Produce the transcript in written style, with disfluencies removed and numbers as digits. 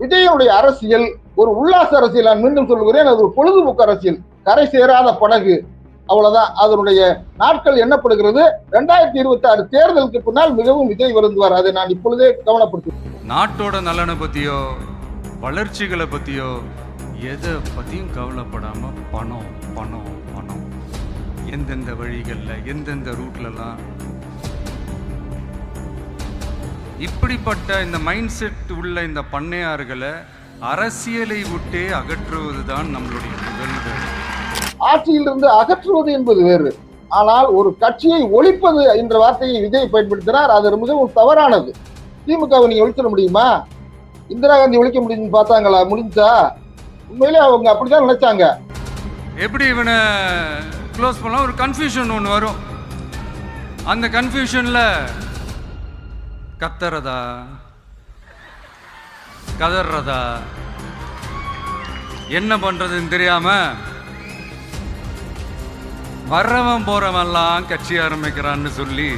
விஜயனுடைய அரசியல் ஒரு உல்லாச அரசியல். நான் மீண்டும் சொல்லுகிறேன், அது ஒரு பொழுதுபோக்கு அரசியல், கரை சேராத படகு, அவ்வளவுதான். அதனுடைய நாட்கள் எண்ணப்படுகிறது. 2026 தேர்தலுக்கு பின்னால் மிகவும் விஜய் வருந்துவார். அதை நான் இப்பொழுதே கவனப்படுத்துவேன். நாட்டோட நலனை பத்தியோ வளர்ச்சிகளை பத்தியோ எதை பத்தியும் கவலைப்படாம பணம் பணம் பணம், எந்தெந்த வழிகள்ல எந்தெந்த ரூட்லலாம் இப்படிப்பட்ட இந்த மைண்ட் செட் உள்ள இந்த பண்ணையார்களை அரசியலை விட்டே அகற்றுவதுதான் நம்மளுடைய முதல் வேலை. ஆட்சியிலிருந்து அகற்றுவது என்பது வேறு. ஆனால் ஒரு கட்சியை ஒழிப்பது என்ற வார்த்தையை விஜய் பயன்படுத்தினார். அது மிகவும் தவறானது. திமுகவை நீங்க ஒழிச்சிட முடியுமா? இந்திரா காந்தி ஒழிக்க முடியும்னு பார்த்தாங்களா? முடிஞ்சா? உண்மையிலே அவங்க அப்படிதான் நினைச்சாங்க. எப்படி இவனை க்ளோஸ் பண்ணலாம், ஒரு கன்ஃபியூஷன் ஒன்று வரும். அந்த கன்ஃபியூஷன்ல கத்துறதா கதறதா என்ன பண்றதுன்னு தெரியாம வர்றவன் போறவன்லாம் கட்சி ஆரம்பிக்கிறான்னு சொல்லி